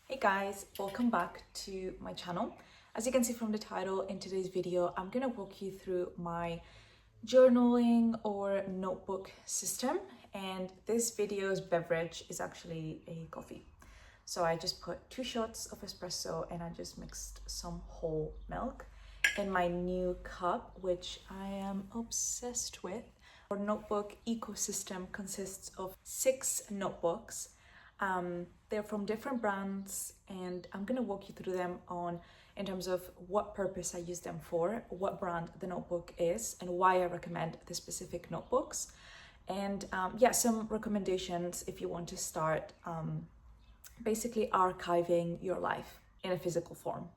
Hey guys, welcome back to my channel. As you can see from the title, in today's video I'm gonna walk you through my journaling or notebook system, and this video's beverage is actually a coffee. So I just put 2 shots of espresso and I just mixed some whole milk in my new cup, which I am obsessed with. Our notebook ecosystem consists of 6 notebooks. They're from different brands, and I'm gonna walk you through them in terms of what purpose I use them for, what brand the notebook is, and why I recommend the specific notebooks. And some recommendations if you want to start basically archiving your life in a physical form.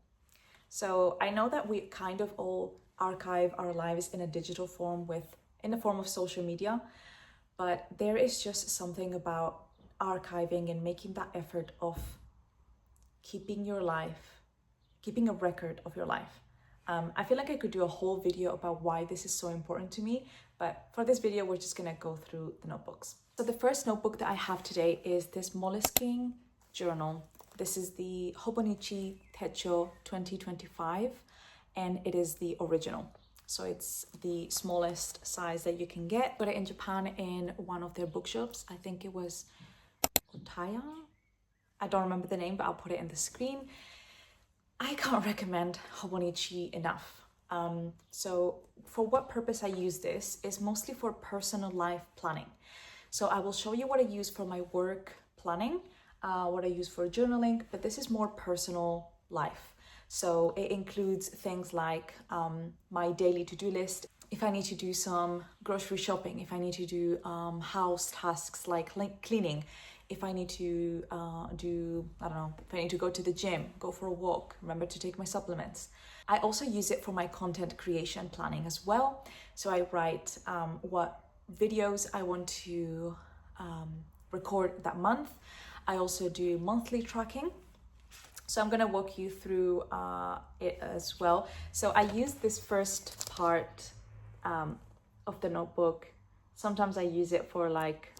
So I know that we kind of all archive our lives in a digital form in the form of social media, but there is just something about archiving and making that effort of keeping a record of your life. I feel like I could do a whole video about why this is so important to me, but for this video we're just gonna go through the notebooks. So the first notebook that I have today is this Moleskine journal. This is the Hobonichi Techo 2025, and it is the original. So it's the smallest size that you can get. Got it in Japan in one of their bookshops. I think it was Taya. I don't remember the name, but I'll put it in the screen. I can't recommend Hobonichi enough. So for what purpose I use this is mostly for personal life planning. So I will show you what I use for my work planning, what I use for journaling, but this is more personal life. So it includes things like my daily to-do list. If I need to do some grocery shopping, if I need to do house tasks like cleaning, if I need to if I need to go to the gym, go for a walk, remember to take my supplements. I also use it for my content creation planning as well. So I write what videos I want to record that month. I also do monthly tracking. So I'm gonna walk you through it as well. So I use this first part of the notebook. Sometimes I use it for like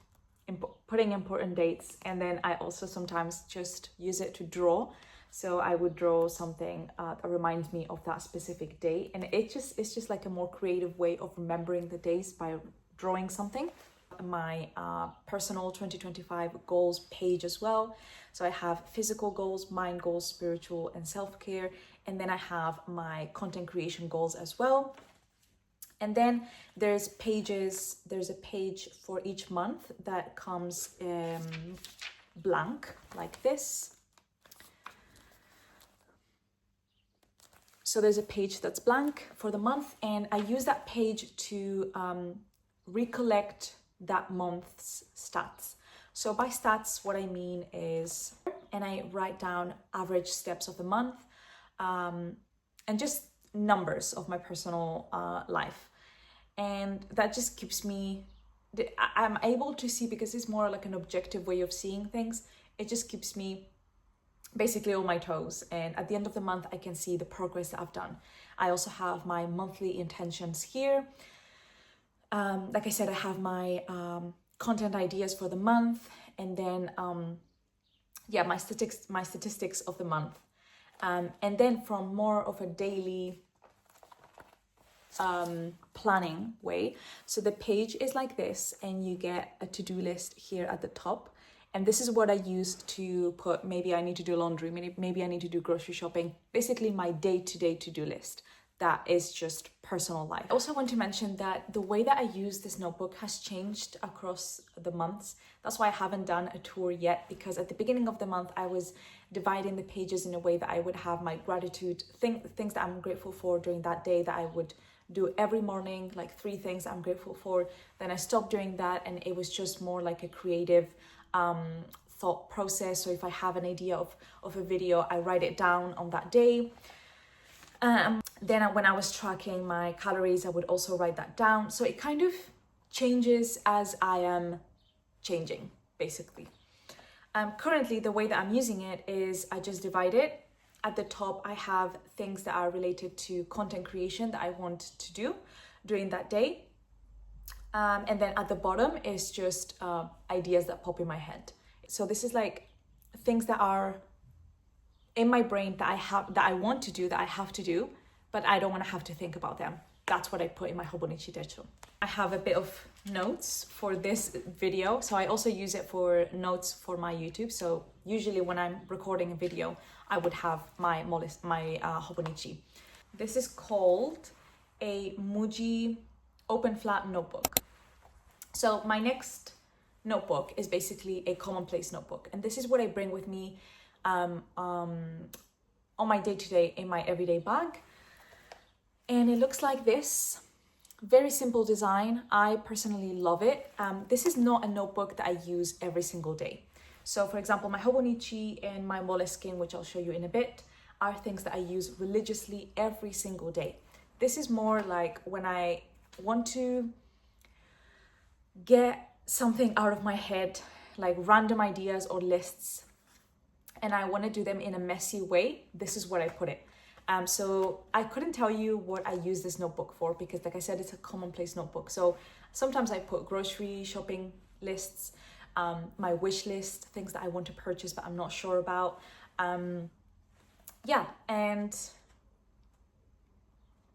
putting important dates, and then I also sometimes just use it to draw. So I would draw something that reminds me of that specific day, and it's just like a more creative way of remembering the days by drawing something. My personal 2025 goals page as well. So I have physical goals, mind goals, spiritual and self-care, and then I have my content creation goals as well. And then there's a page for each month that comes blank like this. So there's a page that's blank for the month, and I use that page to recollect that month's stats. So by stats, what I mean is, and I write down average steps of the month and just numbers of my personal life. And that just keeps me, I'm able to see, because it's more like an objective way of seeing things, it just keeps me basically on my toes. And at the end of the month, I can see the progress that I've done. I also have my monthly intentions here. Like I said, I have my content ideas for the month, and then my statistics of the month, and then from more of a daily planning way. So the page is like this, and you get a to-do list here at the top, and this is what I use to put, maybe I need to do laundry, maybe I need to do grocery shopping, basically my day-to-day to-do list. That is just personal life. I also want to mention that the way that I use this notebook has changed across the months. That's why I haven't done a tour yet, because at the beginning of the month, I was dividing the pages in a way that I would have my gratitude, things that I'm grateful for during that day that I would do every morning, like 3 things I'm grateful for. Then I stopped doing that, and it was just more like a creative thought process. So if I have an idea of a video, I write it down on that day. Then when I was tracking my calories, I would also write that down. So it kind of changes as I am changing, basically. Currently, the way that I'm using it is I just divide it. At the top, I have things that are related to content creation that I want to do during that day. And then at the bottom is just ideas that pop in my head. So this is like things that are in my brain that I want to do, that I have to do, but I don't want to have to think about them. That's what I put in my Hobonichi techo. I have a bit of notes for this video, so I also use it for notes for my YouTube. So usually when I'm recording a video, I would have my Hobonichi. This is called a Muji open flat notebook. So my next notebook is basically a commonplace notebook, and this is what I bring with me on my day-to-day in my everyday bag. And it looks like this. Very simple design. I personally love it. This is not a notebook that I use every single day. So for example, my Hobonichi and my Moleskine, which I'll show you in a bit, are things that I use religiously every single day. This is more like when I want to get something out of my head, like random ideas or lists, and I want to do them in a messy way. This is where I put it. So I couldn't tell you what I use this notebook for, because like I said, it's a commonplace notebook. So sometimes I put grocery shopping lists, my wish list, things that I want to purchase but I'm not sure about. Yeah, and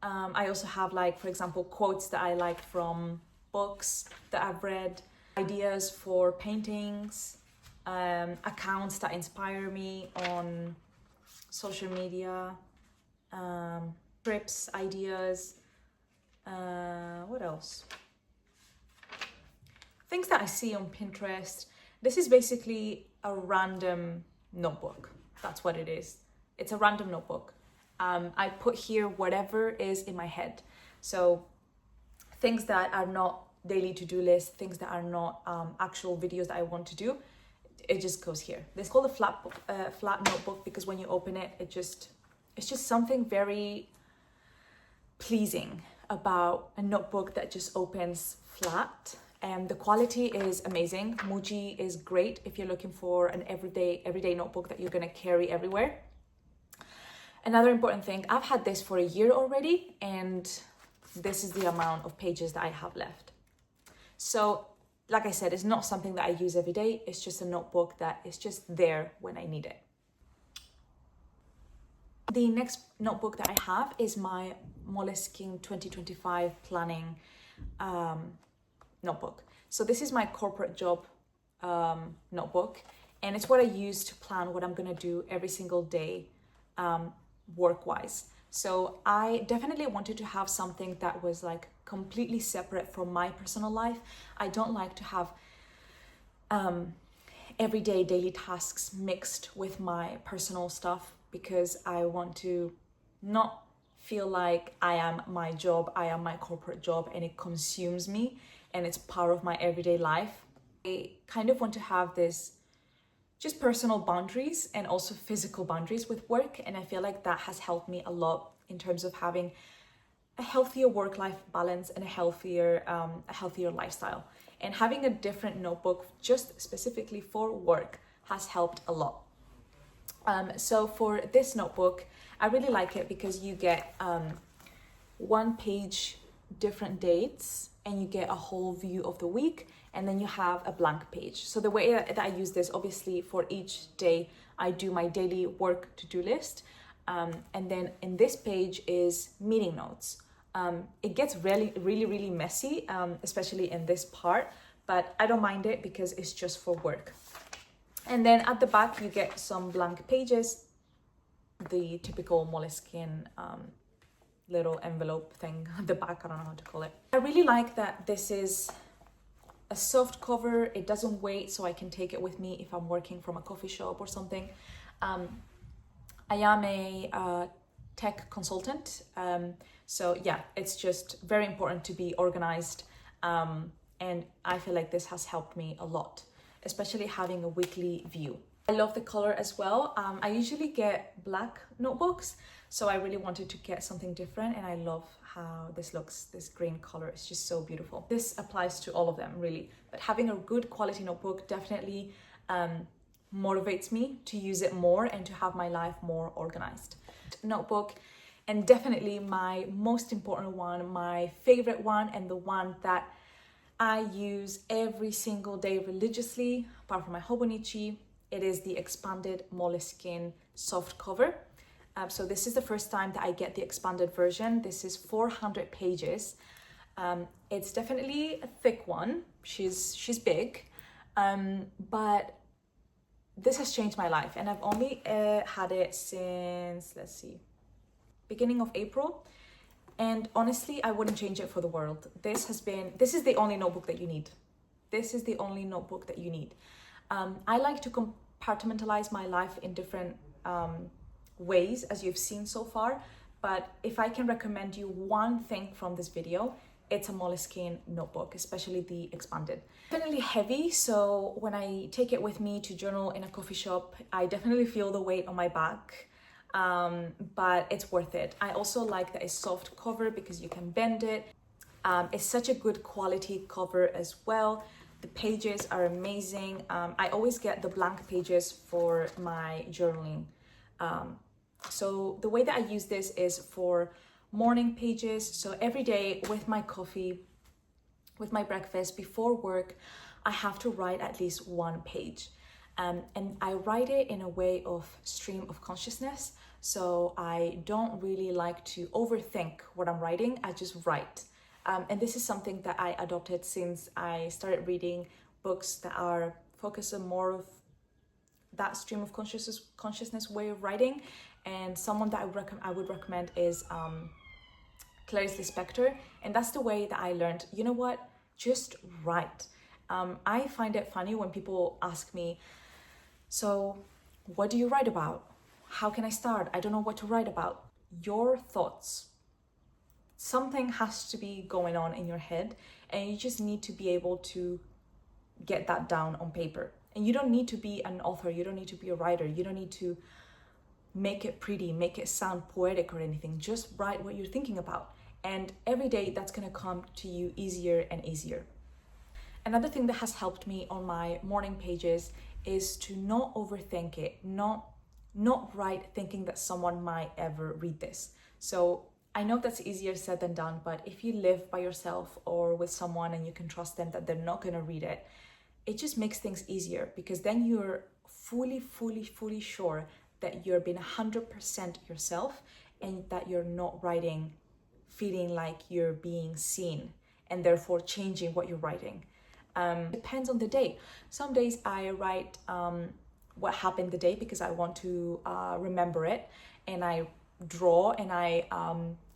I also have, like, for example, quotes that I like from books that I've read, ideas for paintings, accounts that inspire me on social media, trips, ideas, what else? Things that I see on Pinterest. This is basically a random notebook. That's what it is. It's a random notebook. I put here whatever is in my head. So things that are not daily to-do lists, things that are not actual videos that I want to do, it just goes here. It's called a flat notebook because when you open it, it's just something very pleasing about a notebook that just opens flat. And the quality is amazing. Muji is great if you're looking for an everyday notebook that you're gonna carry everywhere. Another important thing, I've had this for a year already, and this is the amount of pages that I have left. So, like I said, it's not something that I use every day. It's just a notebook that is just there when I need it. The next notebook that I have is my Moleskine 2025 planning notebook. So this is my corporate job notebook, and it's what I use to plan what I'm gonna do every single day work-wise. So I definitely wanted to have something that was like completely separate from my personal life. I don't like to have everyday daily tasks mixed with my personal stuff, because I want to not feel like I am my job, I am my corporate job, and it consumes me and it's part of my everyday life. I kind of want to have this just personal boundaries and also physical boundaries with work, and I feel like that has helped me a lot in terms of having a healthier work-life balance and a healthier lifestyle. And having a different notebook just specifically for work has helped a lot. So for this notebook, I really like it because you get 1 page different dates, and you get a whole view of the week, and then you have a blank page. So the way that I use this, obviously for each day, I do my daily work to-do list. And then in this page is meeting notes. It gets really messy, especially in this part, but I don't mind it because it's just for work. And then at the back, you get some blank pages, the typical Moleskine little envelope thing at the back, I don't know how to call it. I really like that this is a soft cover. It doesn't weigh, so I can take it with me if I'm working from a coffee shop or something. I am a tech consultant, so yeah, it's just very important to be organized, and I feel like this has helped me a lot, especially having a weekly view. I love the color as well. I usually get black notebooks, so I really wanted to get something different, and I love how this looks. This green color is just so beautiful. This applies to all of them really, but having a good quality notebook definitely motivates me to use it more and to have my life more organized. Notebook, and definitely my most important one, my favorite one, and the one that I use every single day religiously, apart from my Hobonichi, It is the expanded Moleskine soft cover. So this is the first time that I get the expanded version. This is 400 pages. It's definitely a thick one. She's big, but this has changed my life, and I've only had it since, let's see, beginning of April. And honestly, I wouldn't change it for the world. This is the only notebook that you need. This is the only notebook that you need. I like to compartmentalize my life in different ways, as you've seen so far. But if I can recommend you one thing from this video, it's a Moleskine notebook, especially the expanded. Definitely heavy, so when I take it with me to journal in a coffee shop, I definitely feel the weight on my back, but it's worth it. I also like that it's soft cover because you can bend it. It's such a good quality cover as well. The pages are amazing. I always get the blank pages for my journaling. So the way that I use this is for morning pages. So every day with my coffee, with my breakfast, before work, I have to write at least one page. And I write it in a way of stream of consciousness. So I don't really like to overthink what I'm writing. I just write. And this is something that I adopted since I started reading books that are focused on more of that stream of consciousness way of writing. And someone that I would recommend is Clarice Lispector. And that's the way that I learned, you know what, just write. I find it funny when people ask me, so what do you write about? How can I start? I don't know what to write about. Your thoughts. Something has to be going on in your head, and you just need to be able to get that down on paper. And you don't need to be an author, you don't need to be a writer, you don't need to make it pretty, make it sound poetic or anything. Just write what you're thinking about. And every day that's gonna come to you easier and easier. Another thing that has helped me on my morning pages is to not overthink it, not write thinking that someone might ever read this. So I know that's easier said than done, but if you live by yourself or with someone and you can trust them that they're not gonna read it, it just makes things easier, because then you're fully sure that you're being 100% yourself and that you're not writing feeling like you're being seen and therefore changing what you're writing. Depends on the day. Some days I write what happened the day because I want to remember it, and I draw and I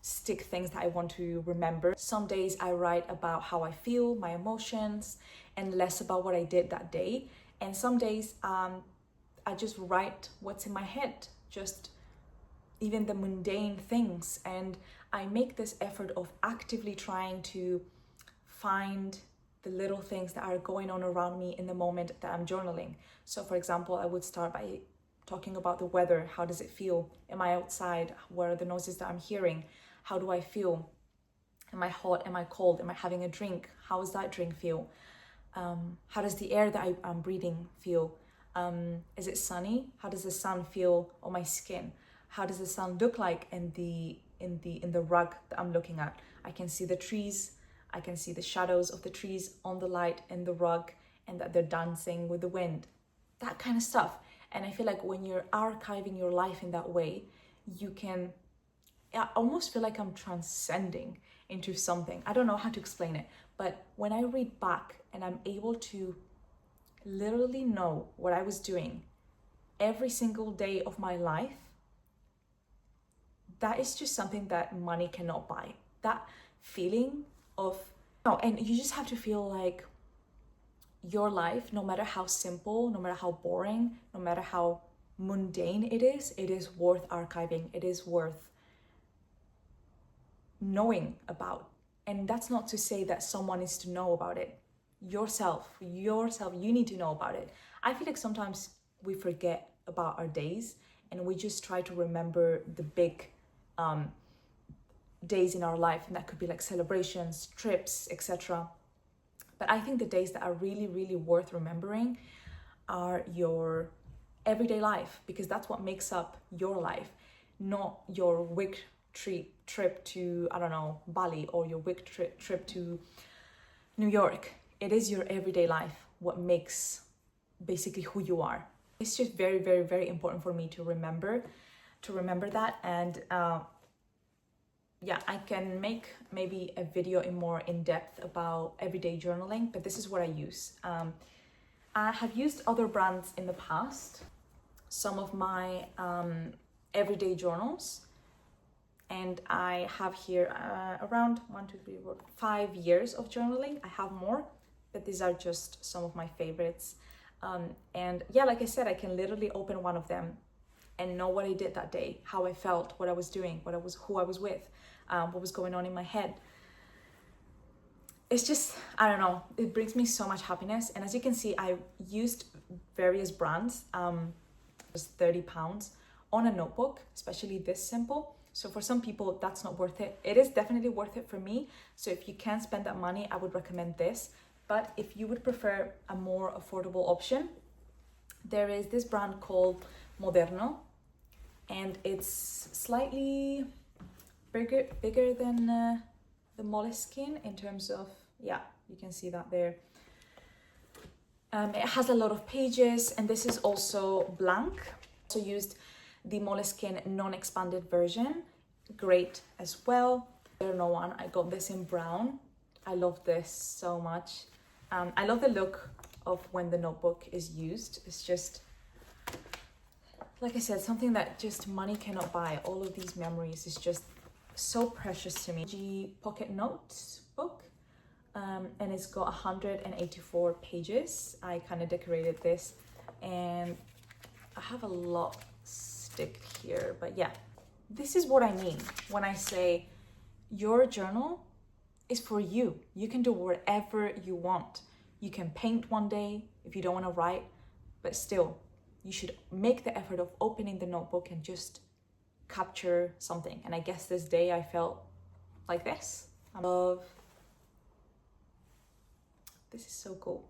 stick things that I want to remember. Some days I write about how I feel, my emotions, and less about what I did that day. And some days I just write what's in my head, just even the mundane things. And I make this effort of actively trying to find the little things that are going on around me in the moment that I'm journaling. So for example, I would start by talking about the weather. How does it feel? Am I outside? What are the noises that I'm hearing? How do I feel? Am I hot? Am I cold? Am I having a drink? How does that drink feel? How does the air that I'm breathing feel? Is it sunny? How does the sun feel on my skin? How does the sun look like in the rug that I'm looking at? I can see the trees. I can see the shadows of the trees on the light in the rug, and that they're dancing with the wind. That kind of stuff. And I feel like when you're archiving your life in that way, I almost feel like I'm transcending into something. I don't know how to explain it, but when I read back and I'm able to literally know what I was doing every single day of my life, that is just something that money cannot buy. That feeling of, and you just have to feel like your life, no matter how simple, no matter how boring, no matter how mundane it is worth archiving. It is worth knowing about. And that's not to say that someone needs to know about it. Yourself, you need to know about it. I feel like sometimes we forget about our days and we just try to remember the big days in our life, and that could be like celebrations, trips, etc. But I think the days that are really worth remembering are your everyday life, because that's what makes up your life, not your week trip to, I don't know, Bali, or your week trip to New York. It is your everyday life what makes basically who you are. It's just very, very, very important for me to remember that. And yeah, I can make maybe a video more in depth about everyday journaling, but this is what I use. I have used other brands in the past, some of my everyday journals, and I have here around 5 years of journaling. I have more, but these are just some of my favorites. And yeah, like I said, I can literally open one of them and know what I did that day, how I felt, what I was doing, who I was with, what was going on in my head. It's just, I don't know, it brings me so much happiness. And as you can see, I used various brands. It was £30 on a notebook, especially this simple. So for some people, that's not worth it. It is definitely worth it for me. So if you can spend that money, I would recommend this. But if you would prefer a more affordable option, there is this brand called Moderno, and it's slightly bigger than the Moleskine in terms of, yeah, you can see that there. It has a lot of pages, and this is also blank. So used the Moleskine non-expanded version, great as well. Moderno one, I got this in brown. I love this so much. I love the look of when the notebook is used. It's just, like I said, something that just money cannot buy. All of these memories is just so precious to me. Muji pocket notes book, and it's got 184 pages. I kind of decorated this, and I have a lot stick here, but yeah, this is what I mean when I say your journal is for you. You can do whatever you want. You can paint one day if you don't want to write, but still, you should make the effort of opening the notebook and just capture something. And I guess this day I felt like this. I love, this is so cool.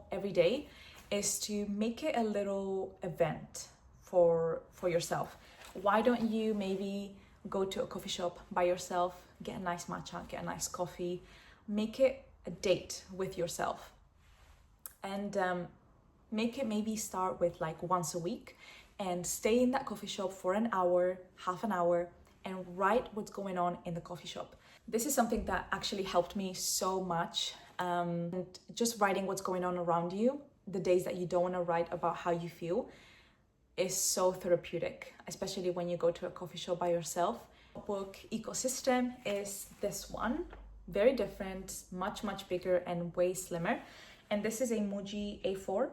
Every day is to make it a little event for yourself. Why don't you maybe go to a coffee shop by yourself, get a nice matcha, get a nice coffee, make it a date with yourself, and make it maybe start with like once a week, and stay in that coffee shop for an hour, half an hour, and write what's going on in the coffee shop. This is something that actually helped me so much. And just writing what's going on around you, the days that you don't want to write about how you feel, is so therapeutic, especially when you go to a coffee shop by yourself. Book ecosystem is this one, very different, much bigger and way slimmer. And this is a Muji A4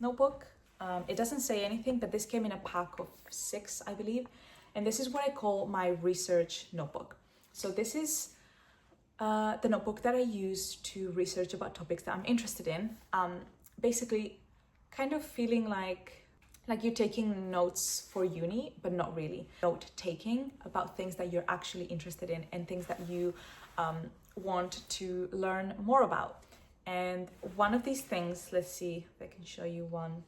notebook. It doesn't say anything, but this came in a pack of 6, I believe. And this is what I call my research notebook. So this is the notebook that I use to research about topics that I'm interested in. Basically, kind of feeling like you're taking notes for uni, but not really. Note taking about things that you're actually interested in and things that you want to learn more about. And one of these things, let's see if I can show you one.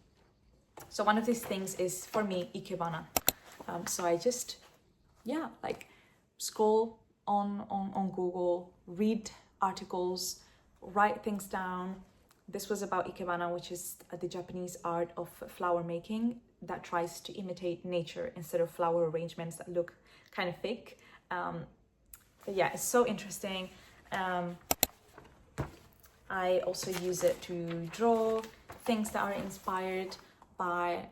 So one of these things is, for me, Ikebana. So I just, yeah, like scroll on Google, read articles, write things down. This was about Ikebana, which is the Japanese art of flower making that tries to imitate nature instead of flower arrangements that look kind of fake. But yeah, it's so interesting. I also use it to draw things that are inspired by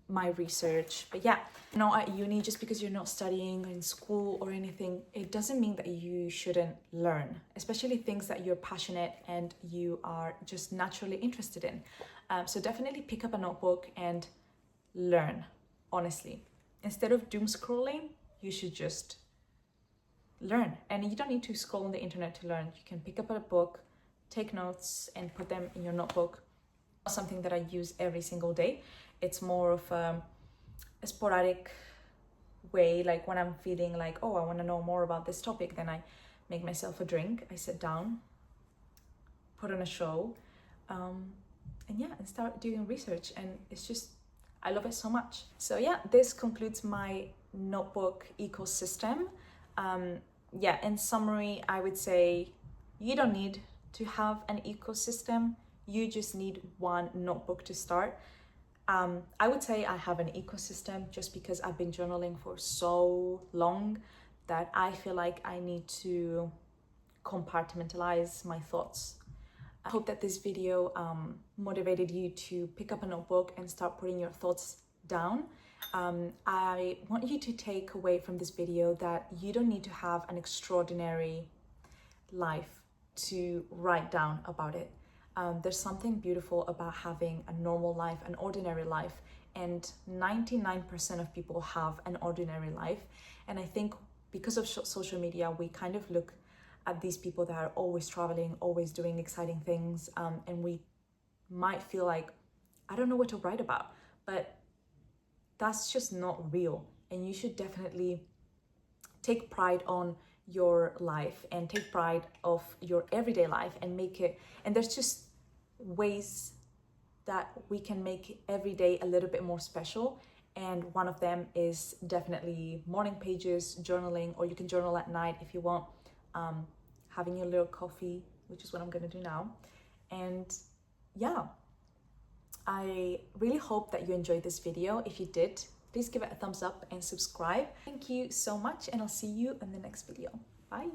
my research. But yeah, you know, at uni, just because you're not studying in school or anything, it doesn't mean that you shouldn't learn, especially things that you're passionate and you are just naturally interested in. So definitely pick up a notebook and learn, honestly. Instead of doom scrolling, you should just learn. And you don't need to scroll on the internet to learn. You can pick up a book, take notes, and put them in your notebook. Something that I use every single day. It's more of a sporadic way, like when I'm feeling like, oh, I want to know more about this topic, then I make myself a drink, I sit down, put on a show, and yeah, and start doing research. And it's just, I love it so much. So yeah, this concludes my notebook ecosystem. Yeah, in summary, I would say you don't need to have an ecosystem. You just need one notebook to start. I would say I have an ecosystem just because I've been journaling for so long that I feel like I need to compartmentalize my thoughts. I hope that this video motivated you to pick up a notebook and start putting your thoughts down. I want you to take away from this video that you don't need to have an extraordinary life to write down about it. There's something beautiful about having a normal life, an ordinary life, and 99% of people have an ordinary life. And I think because of social media, we kind of look at these people that are always traveling, always doing exciting things, and we might feel like, I don't know what to write about, but that's just not real. And you should definitely take pride on your life and take pride of your everyday life and make it, and there's just ways that we can make every day a little bit more special. And one of them is definitely morning pages, journaling, or you can journal at night if you want, having your little coffee, which is what I'm gonna do now. And yeah, I really hope that you enjoyed this video. If you did, please give it a thumbs up and subscribe. Thank you so much, and I'll see you in the next video. Bye.